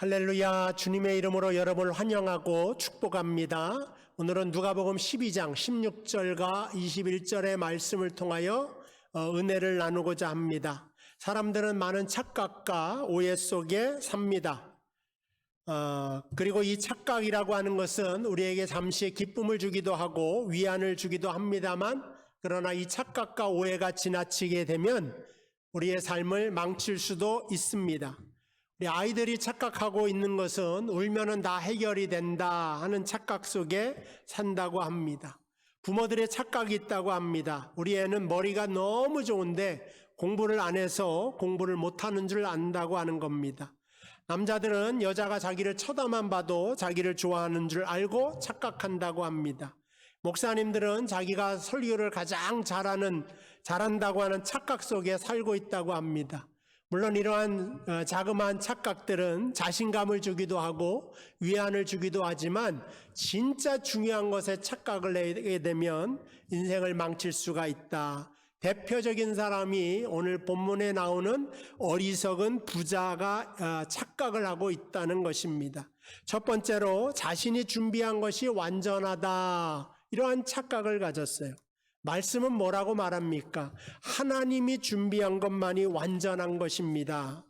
할렐루야. 주님의 이름으로 여러분을 환영하고 축복합니다. 오늘은 누가복음 12장 16절과 21절의 말씀을 통하여 은혜를 나누고자 합니다. 사람들은 많은 착각과 오해 속에 삽니다. 그리고 이 착각이라고 하는 것은 우리에게 잠시 기쁨을 주기도 하고 위안을 주기도 합니다만, 그러나 이 착각과 오해가 지나치게 되면 우리의 삶을 망칠 수도 있습니다. 우리 아이들이 착각하고 있는 것은 울면은 다 해결이 된다 하는 착각 속에 산다고 합니다. 부모들의 착각이 있다고 합니다. 우리 애는 머리가 너무 좋은데 공부를 안 해서 공부를 못하는 줄 안다고 하는 겁니다. 남자들은 여자가 자기를 쳐다만 봐도 자기를 좋아하는 줄 알고 착각한다고 합니다. 목사님들은 자기가 설교를 가장 잘한다고 하는 착각 속에 살고 있다고 합니다. 물론 이러한 자그마한 착각들은 자신감을 주기도 하고 위안을 주기도 하지만, 진짜 중요한 것에 착각을 내게 되면 인생을 망칠 수가 있다. 대표적인 사람이 오늘 본문에 나오는 어리석은 부자가 착각을 하고 있다는 것입니다. 첫 번째로 자신이 준비한 것이 완전하다, 이러한 착각을 가졌어요. 말씀은 뭐라고 말합니까? 하나님이 준비한 것만이 완전한 것입니다.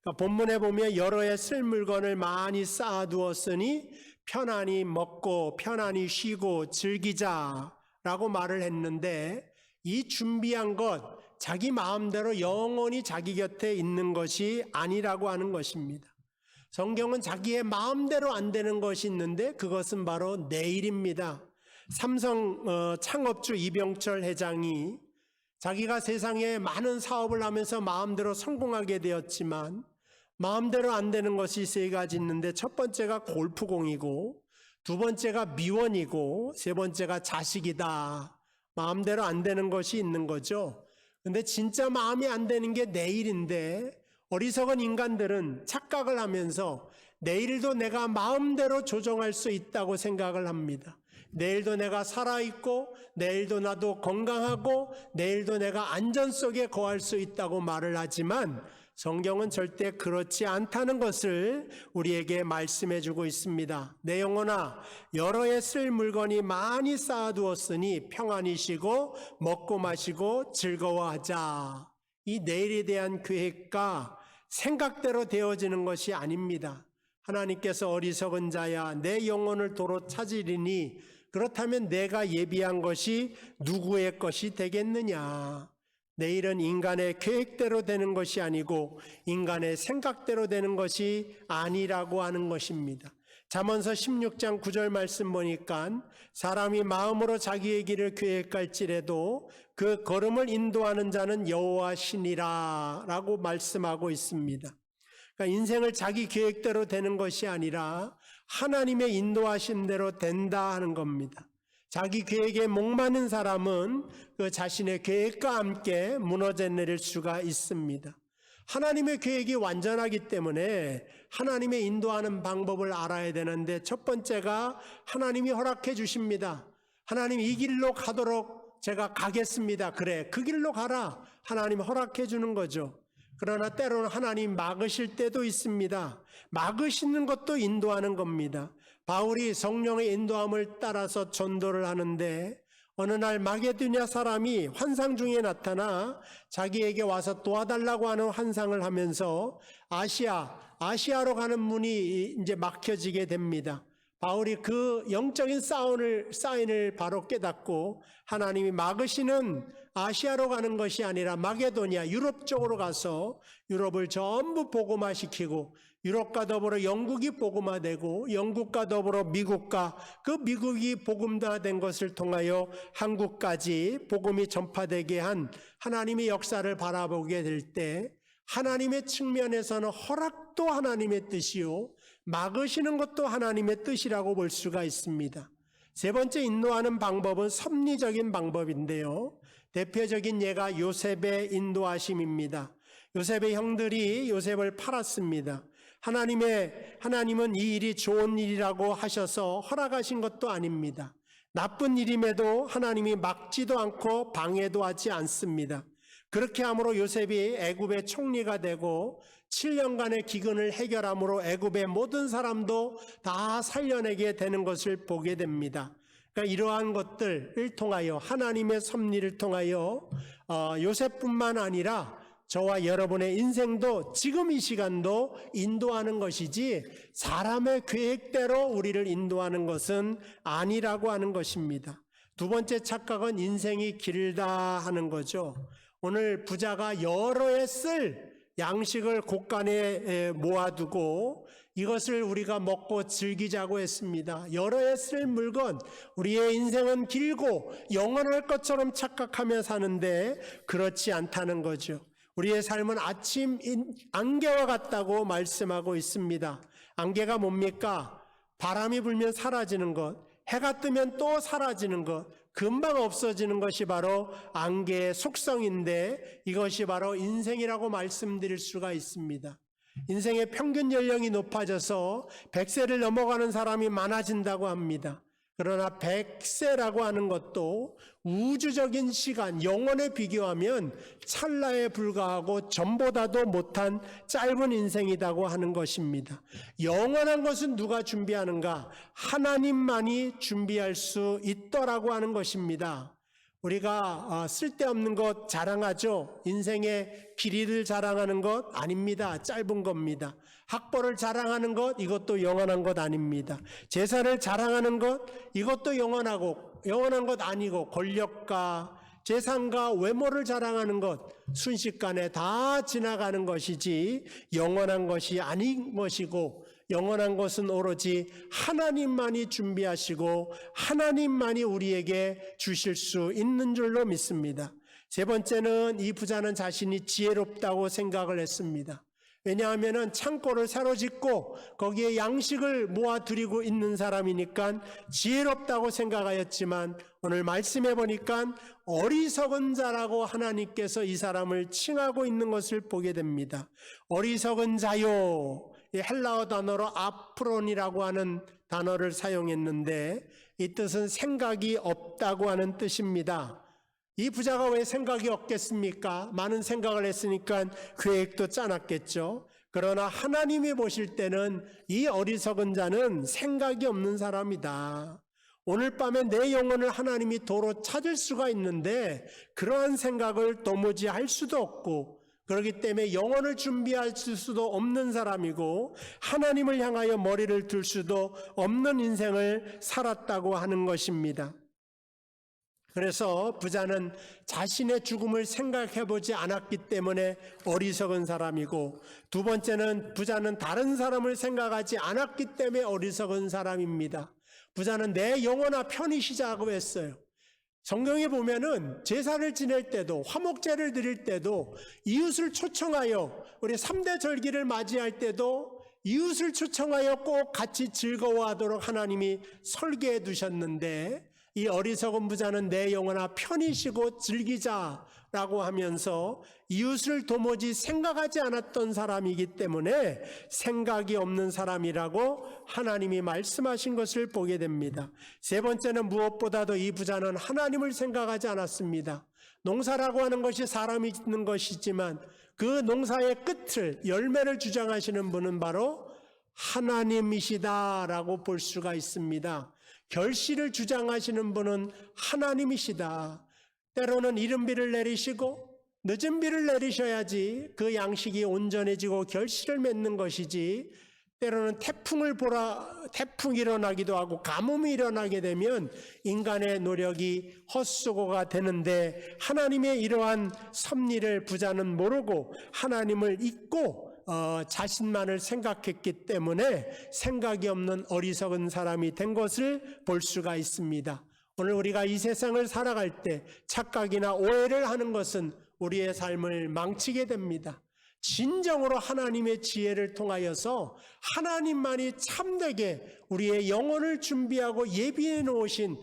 그러니까 본문에 보면 여러 해 쓸 물건을 많이 쌓아두었으니 편안히 먹고 편안히 쉬고 즐기자라고 말을 했는데, 이 준비한 것, 자기 마음대로 영원히 자기 곁에 있는 것이 아니라고 하는 것입니다. 성경은 자기의 마음대로 안 되는 것이 있는데 그것은 바로 내일입니다. 삼성 창업주 이병철 회장이 자기가 세상에 많은 사업을 하면서 마음대로 성공하게 되었지만 마음대로 안 되는 것이 세 가지 있는데, 첫 번째가 골프공이고, 두 번째가 미원이고, 세 번째가 자식이다. 마음대로 안 되는 것이 있는 거죠. 근데 진짜 마음이 안 되는 게 내일인데, 어리석은 인간들은 착각을 하면서 내일도 내가 마음대로 조정할 수 있다고 생각을 합니다. 내일도 내가 살아있고, 내일도 나도 건강하고, 내일도 내가 안전 속에 거할 수 있다고 말을 하지만, 성경은 절대 그렇지 않다는 것을 우리에게 말씀해 주고 있습니다. 내 영혼아, 여러 해 쓸 물건이 많이 쌓아두었으니 평안히 쉬고 먹고 마시고 즐거워하자. 이 내일에 대한 계획과 생각대로 되어지는 것이 아닙니다. 하나님께서 어리석은 자야, 내 영혼을 도로 찾으리니 그렇다면 내가 예비한 것이 누구의 것이 되겠느냐. 내일은 인간의 계획대로 되는 것이 아니고 인간의 생각대로 되는 것이 아니라고 하는 것입니다. 잠언서 16장 9절 말씀 보니까 사람이 마음으로 자기의 길을 계획할지라도 그 걸음을 인도하는 자는 여호와 신이라 라고 말씀하고 있습니다. 그러니까 인생을 자기 계획대로 되는 것이 아니라 하나님의 인도하신 대로 된다 하는 겁니다. 자기 계획에 목마른 사람은 그 자신의 계획과 함께 무너져 내릴 수가 있습니다. 하나님의 계획이 완전하기 때문에 하나님의 인도하는 방법을 알아야 되는데, 첫 번째가 하나님이 허락해 주십니다. 하나님 이 길로 가도록 제가 가겠습니다. 그래, 그 길로 가라. 하나님 허락해 주는 거죠. 그러나 때로는 하나님 막으실 때도 있습니다. 막으시는 것도 인도하는 겁니다. 바울이 성령의 인도함을 따라서 전도를 하는데, 어느 날 마게도냐 사람이 환상 중에 나타나 자기에게 와서 도와달라고 하는 환상을 하면서 아시아로 가는 문이 이제 막혀지게 됩니다. 바울이 그 영적인 사인을 바로 깨닫고, 하나님이 막으시는 아시아로 가는 것이 아니라 마게도냐, 유럽 쪽으로 가서 유럽을 전부 복음화시키고, 유럽과 더불어 영국이 복음화되고, 영국과 더불어 미국과 그 미국이 복음화된 것을 통하여 한국까지 복음이 전파되게 한 하나님의 역사를 바라보게 될 때, 하나님의 측면에서는 허락도 하나님의 뜻이요, 막으시는 것도 하나님의 뜻이라고 볼 수가 있습니다. 세 번째 인도하는 방법은 섭리적인 방법인데요, 대표적인 예가 요셉의 인도하심입니다. 요셉의 형들이 요셉을 팔았습니다. 하나님은 이 일이 좋은 일이라고 하셔서 허락하신 것도 아닙니다. 나쁜 일임에도 하나님이 막지도 않고 방해도 하지 않습니다. 그렇게 함으로 요셉이 애굽의 총리가 되고 7년간의 기근을 해결함으로 애굽의 모든 사람도 다 살려내게 되는 것을 보게 됩니다. 그러니까 이러한 것들을 통하여 하나님의 섭리를 통하여 요셉뿐만 아니라 저와 여러분의 인생도 지금 이 시간도 인도하는 것이지 사람의 계획대로 우리를 인도하는 것은 아니라고 하는 것입니다. 두 번째 착각은 인생이 길다 하는 거죠. 오늘 부자가 여러 해 쓸 양식을 곳간에 모아두고 이것을 우리가 먹고 즐기자고 했습니다. 여러 해 쓸 물건, 우리의 인생은 길고 영원할 것처럼 착각하며 사는데 그렇지 않다는 거죠. 우리의 삶은 아침 안개와 같다고 말씀하고 있습니다. 안개가 뭡니까? 바람이 불면 사라지는 것, 해가 뜨면 또 사라지는 것, 금방 없어지는 것이 바로 안개의 속성인데 이것이 바로 인생이라고 말씀드릴 수가 있습니다. 인생의 평균 연령이 높아져서 100세를 넘어가는 사람이 많아진다고 합니다. 그러나 100세라고 하는 것도 우주적인 시간, 영원에 비교하면 찰나에 불과하고 전보다도 못한 짧은 인생이라고 하는 것입니다. 영원한 것은 누가 준비하는가? 하나님만이 준비할 수 있더라고 하는 것입니다. 우리가 쓸데없는 것 자랑하죠. 인생의 길이를 자랑하는 것 아닙니다. 짧은 겁니다. 학벌을 자랑하는 것 이것도 영원한 것 아닙니다. 재산을 자랑하는 것 이것도 영원한 것 아니고 권력과 재산과 외모를 자랑하는 것 순식간에 다 지나가는 것이지 영원한 것이 아닌 것이고 영원한 것은 오로지 하나님만이 준비하시고 하나님만이 우리에게 주실 수 있는 줄로 믿습니다. 세 번째는 이 부자는 자신이 지혜롭다고 생각을 했습니다. 왜냐하면 창고를 새로 짓고 거기에 양식을 모아두리고 있는 사람이니까 지혜롭다고 생각하였지만 오늘 말씀해 보니까 어리석은 자라고 하나님께서 이 사람을 칭하고 있는 것을 보게 됩니다. 어리석은 자요. 이 헬라어 단어로 아프론이라고 하는 단어를 사용했는데 이 뜻은 생각이 없다고 하는 뜻입니다. 이 부자가 왜 생각이 없겠습니까? 많은 생각을 했으니까 계획도 짜놨겠죠. 그러나 하나님이 보실 때는 이 어리석은 자는 생각이 없는 사람이다. 오늘 밤에 내 영혼을 하나님이 도로 찾을 수가 있는데 그러한 생각을 도무지 할 수도 없고 그렇기 때문에 영혼을 준비할 수도 없는 사람이고 하나님을 향하여 머리를 들 수도 없는 인생을 살았다고 하는 것입니다. 그래서 부자는 자신의 죽음을 생각해 보지 않았기 때문에 어리석은 사람이고 두 번째는 부자는 다른 사람을 생각하지 않았기 때문에 어리석은 사람입니다. 부자는 내 영혼아 편히 쉬자고 했어요. 성경에 보면은 제사를 지낼 때도 화목제를 드릴 때도 이웃을 초청하여 우리 3대 절기를 맞이할 때도 이웃을 초청하여 꼭 같이 즐거워하도록 하나님이 설계해 두셨는데 이 어리석은 부자는 내 영혼아 편히 쉬고 즐기자라고 하면서 이웃을 도무지 생각하지 않았던 사람이기 때문에 생각이 없는 사람이라고 하나님이 말씀하신 것을 보게 됩니다. 세 번째는 무엇보다도 이 부자는 하나님을 생각하지 않았습니다. 농사라고 하는 것이 사람이 짓는 것이지만 그 농사의 끝을 열매를 주장하시는 분은 바로 하나님이시다라고 볼 수가 있습니다. 결실을 주장하시는 분은 하나님이시다. 때로는 이른 비를 내리시고 늦은 비를 내리셔야지 그 양식이 온전해지고 결실을 맺는 것이지 때로는 태풍이 일어나기도 하고 가뭄이 일어나게 되면 인간의 노력이 헛수고가 되는데 하나님의 이러한 섭리를 부자는 모르고 하나님을 잊고 자신만을 생각했기 때문에 생각이 없는 어리석은 사람이 된 것을 볼 수가 있습니다. 오늘 우리가 이 세상을 살아갈 때 착각이나 오해를 하는 것은 우리의 삶을 망치게 됩니다. 진정으로 하나님의 지혜를 통하여서 하나님만이 참되게 우리의 영혼을 준비하고 예비해 놓으신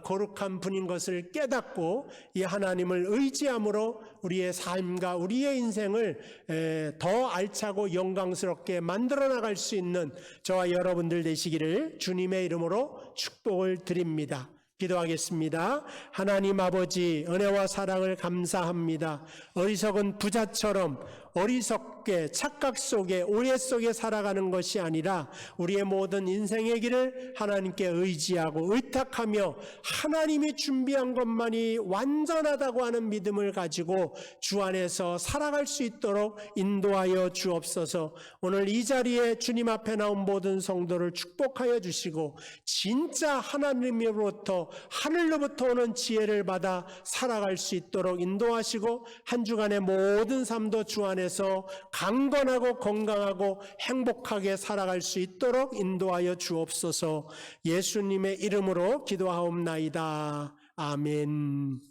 거룩한 분인 것을 깨닫고 이 하나님을 의지함으로 우리의 삶과 우리의 인생을 더 알차고 영광스럽게 만들어 나갈 수 있는 저와 여러분들 되시기를 주님의 이름으로 축복을 드립니다. 기도하겠습니다. 하나님 아버지 은혜와 사랑을 감사합니다. 어리석은 부자처럼 어리석게 착각 속에 오해 속에 살아가는 것이 아니라 우리의 모든 인생의 길을 하나님께 의지하고 의탁하며 하나님이 준비한 것만이 완전하다고 하는 믿음을 가지고 주 안에서 살아갈 수 있도록 인도하여 주옵소서. 오늘 이 자리에 주님 앞에 나온 모든 성도를 축복하여 주시고 진짜 하나님으로부터 하늘로부터 오는 지혜를 받아 살아갈 수 있도록 인도하시고 한 주간의 모든 삶도 주 안에서 강건하고 건강하고 행복하게 살아갈 수 있도록 인도하여 주옵소서. 예수님의 이름으로 기도하옵나이다. 아멘.